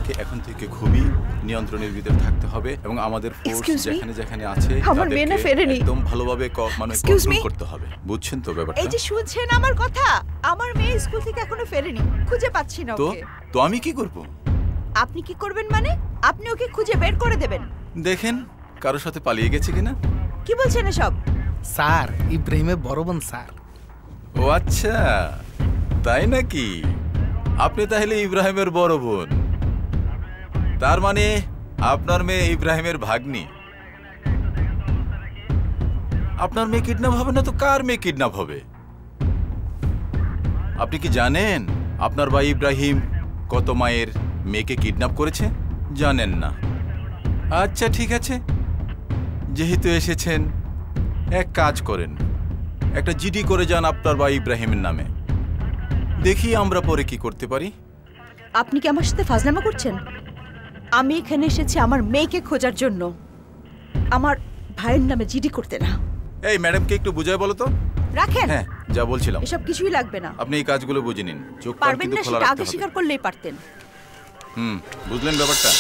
আমাদেরকে এখন থেকে খুবই নিয়ন্ত্রণের ভিতরে থাকতে হবে এবং আমাদের ফোর্স যেখানে যেখানে আছে তাদেরকে একদম ভালোভাবে মানে কন্ট্রোল করতে হবে। বুঝছেন তো ব্যাপারটা? এই যে শুনছেন আমার কথা, আমার মেয়ে স্কুল থেকে এখনো ফেরেনি, খুঁজে পাচ্ছি না ওকে। তো আমি কি করব? আপনি কি করবেন মানে? আপনি ওকে খুঁজে বের করে দেবেন। দেখেন কারোর সাথে পালিয়ে গেছে কিনা। কি বলছেন এসব? স্যার, ইব্রাহিমের বড় বোন স্যার। ও আচ্ছা, তাই নাকি? আপনি তাহলে ইব্রাহিমের বড় বোন, তার মানে আপনার মেয়ে ইব্রাহিমের ভাগ্নি। আপনার মেয়ে কিডন্যাপ হবে না তো কার মেয়ে কিডন্যাপ হবে? আপনি কি জানেন আপনার ভাই ইব্রাহিম কত মায়ের মেয়েকে কিডন্যাপ করেছে? জানেন না? আচ্ছা ঠিক আছে, যেহেতু এসেছেন এক কাজ করেন, একটা জিডি করে যান আপনার ভাই ইব্রাহিমের নামে, দেখি আমরা পরে কি করতে পারি। আপনি কি আমার সাথে ফাজলামো করছেন? আমি এখানে এসেছি আমার মেয়েকে খোঁজার জন্য, আমার ভাইয়ের নামে জিডি করতে না। এই ম্যাডামকে একটু বুঝায় বলো তো। রাখেন। হ্যাঁ, যা বলছিলাম এসব কিছুই লাগবে না। আপনি এই কাজগুলো বুঝে নিন, চোখ কান পারবেন কিন্তু না খোলা সেটা রাখতে আগে হবে। স্বীকার করলেই পারতেন। বুঝলেন ব্যাপারটা?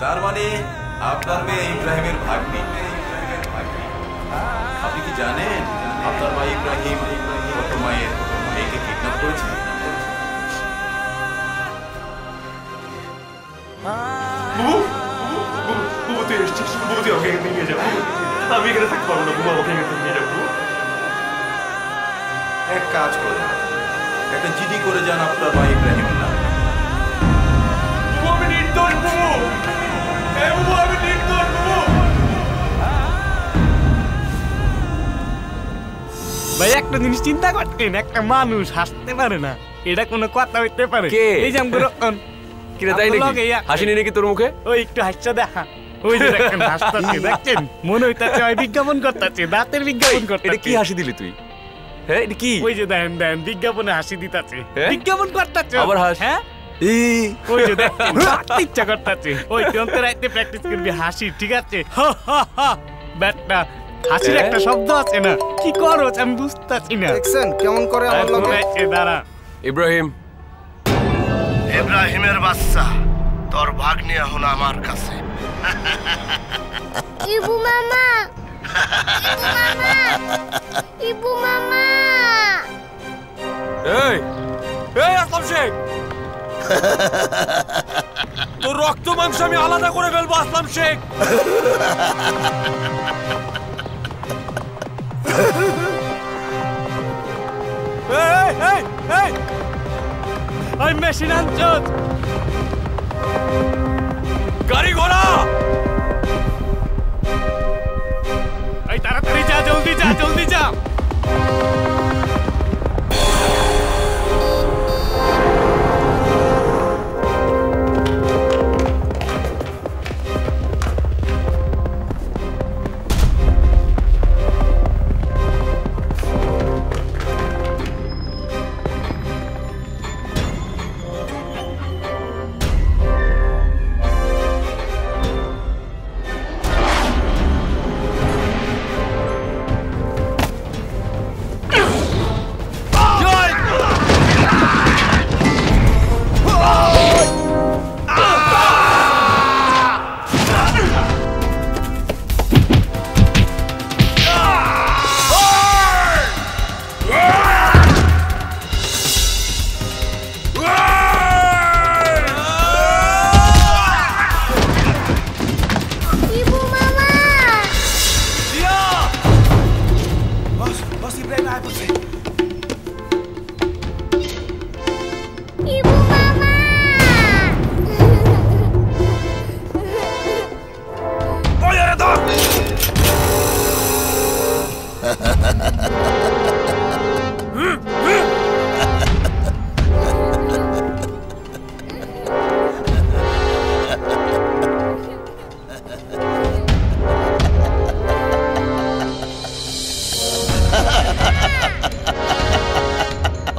তার মানে আপনার মেয়ে ইব্রাহিমের ভাগ্নি। আপনি কি জানেন আপনার ভাই ইব্রাহিম কত মায়ের মেয়েকে কিডন্যাপ করেছে? এক কাজ করে একটা জিডি করে যান আপনার ভাই ইব্রাহিমের নামে। ভাই একটা জিনিস চিন্তা করতেন, একটা মানুষ হাসতে পারে না, এটা কোনো কথা হইতে পারে? এই যে আমগুলো কিরে তাই নাকি? হাসিনি নাকি তোর মুখে? ওই একটু হাসছে দেখা, ওই যে দেখেন হাসতাছে, দেখছেন? মনে হইতাছে ওই বিজ্ঞাপন করতেছে, দাঁতের বিজ্ঞাপন করতেছে। এটা কি হাসি দিলি তুই? হ্যাঁ এটা কি? ওই যে দেন দেন বিজ্ঞাপনে হাসি দিতাছে, বিজ্ঞাপন করতেছে। আবার হাস। হ্যাঁ ওই যে দেখেন ইচ্ছা করতেছে, ওই তোর রাইতে প্র্যাকটিস করবি হাসি, ঠিক আছে? ব্যাটটা হাসির একটা শব্দ আছে না, কি করো আমি বুঝতাছি না। দেখছেন কেমন করে আমার লগে? দাঁড়া ইব্রাহিম, ইব্রাহিমের বাচ্চা, তোর ভাগ্নি এখন আমার কাছে। ইবু মামা, ইবু মামা, ইবু মামা। এই এই আসলাম শেখ, তোর রক্ত মাংস আমি আলাদা করে ফেলবো আসলাম শেখ। ওই মেশিন আনছস, গাড়ি ঘোড়া, এই তাড়াতাড়ি যা, জলদি যা, জলদি যা।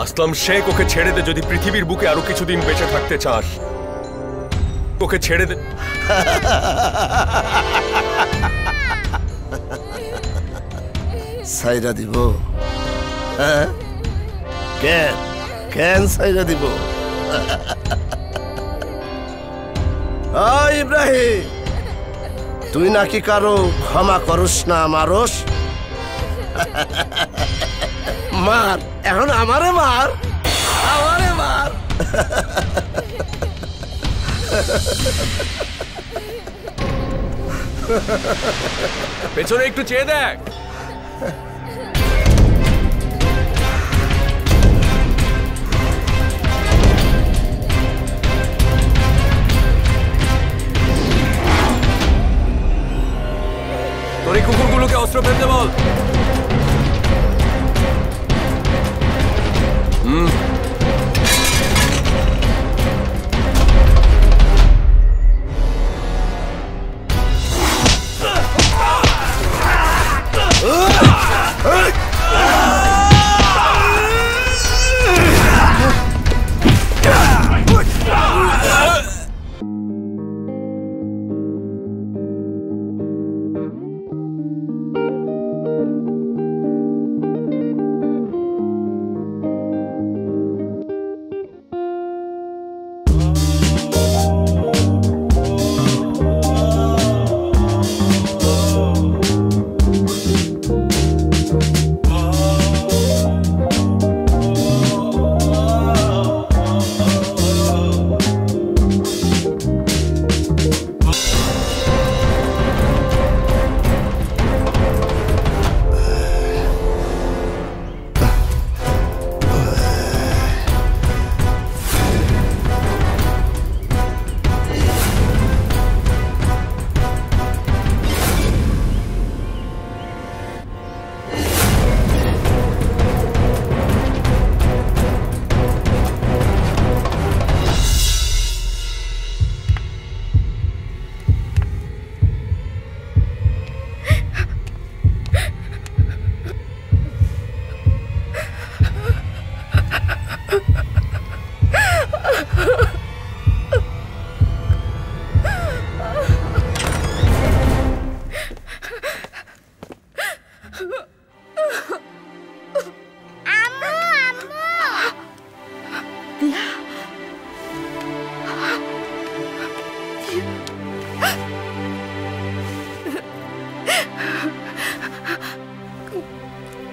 আসলাম শেখ, ওকে ছেড়ে দে যদি পৃথিবীর বুকে আরো কিছুদিন বেঁচে থাকতে চাস। ওকে ছেড়ে দে। সাইরা দিব কেন কেন সাইরা দিব? ইব্রাহিম, তুই নাকি কারো ক্ষমা করস না, মারস? মার, এখন আমারে মার, আমারে মার। পেছনে একটু চেয়ে দেখ। তোর এই কুকুরগুলোকে অস্ত্র ফেলতে বল।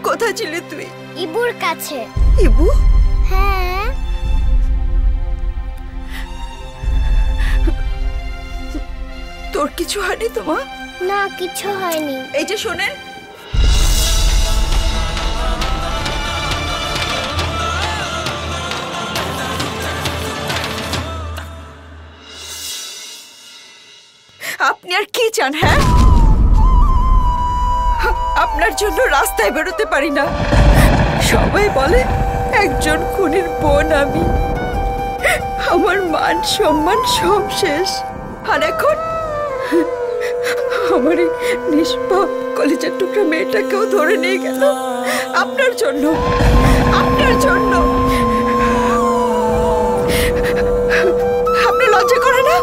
কোথায় ছিলি তুই? ইবুর কাছে। ইবু? হ্যাঁ। তোর কিছু হয়নি তো মা? না, কিছু হয়নি। এই যে শোনেন, আপনি আর কি চান? হ্যাঁ, আপনার জন্য রাস্তায় বেরোতে পারি না। সবাই বলে একজন খুনির বোন আমি। আমার মান সম্মান সব শেষ। আর এখন আমার এই নিষ্পাপ কলেজের টুকরা মেয়েটাকেও ধরে নিয়ে গেল আপনার জন্য, আপনার জন্য। আপনার লজ্জা করে না?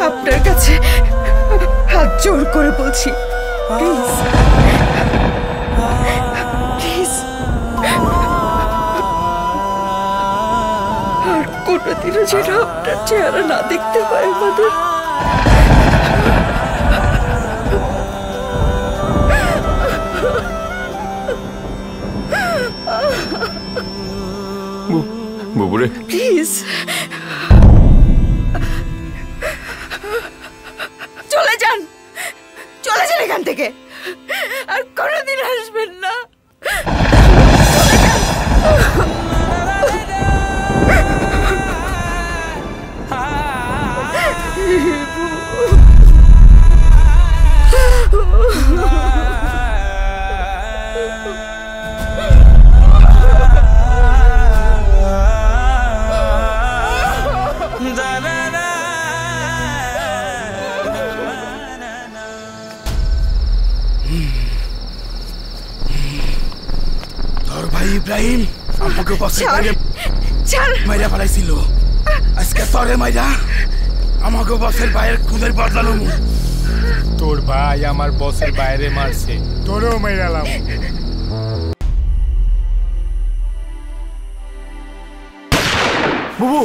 আপনার কাছে হাত জোর করে বলছি, প্লিজ প্লিজ, আর কোনোদিনও যেন আপনার চেহারা না দেখতে পাই আমাদের। বুবুরে, প্লিজ চলে যান, চলে যান এখান থেকে, আর কোনোদিন আসবেন না। ইব্রাহিম আমাকে বসে মাইরা ফেলাইছিল। আজকে তরে মাইরা আমাকে বসের ভাইয়ের খুদের বদলালো। তোর ভাই আমার বসের বাইরে মারছে, তোরেও মেরালাম। বুবু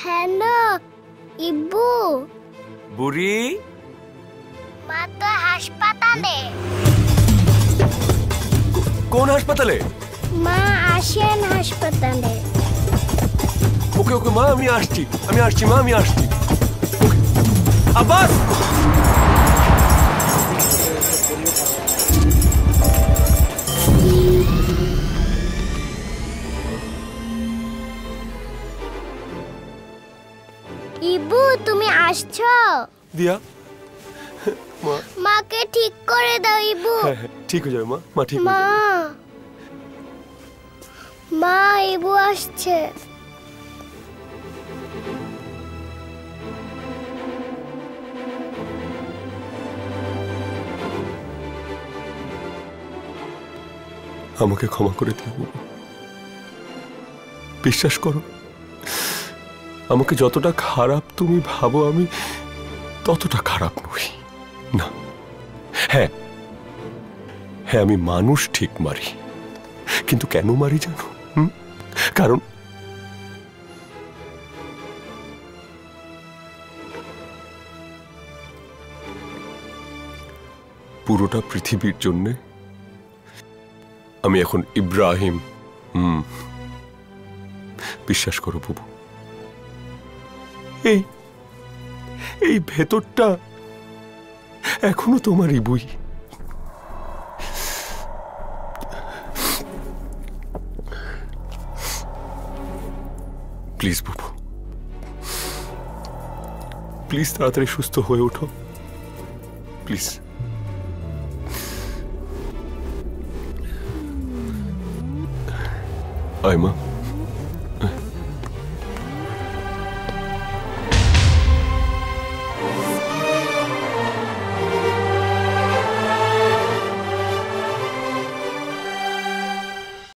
হ্যালো ইব্বু, বুড়ি মা তো হাসপাতালে। কোন হাসপাতালে? মা আসেন হাসপাতালে। ওকে ওকে মা, আমি আসছি মা, আমি আসছি। ওকে আব্বাস, ইব্বু তুমি আসছো? দিয়া মা, মাকে ঠিক করে দাও ইব্বু। হ্যাঁ হ্যাঁ ঠিক হয়ে যাবে মা, মা ঠিক হয়ে মা, যাবে। মা ইব্বু আসছে। আমাকে ক্ষমা করে দিও বুবু। বিশ্বাস করো, আমাকে যতটা খারাপ তুমি ভাবো আমি ততটা খারাপ নই। না, হ্যাঁ হ্যাঁ আমি মানুষ ঠিক মারি, কিন্তু কেন মারি জানো? কারণ পুরোটা পৃথিবীর জন্যে আমি এখন ইব্রাহিম। বিশ্বাস করো বুবু, এই এই ভেতরটা এখনো তোমারই বই। প্লিজ বুবু, প্লিজ তাড়াতাড়ি সুস্থ হয়ে ওঠো, প্লিজ। আয় মা।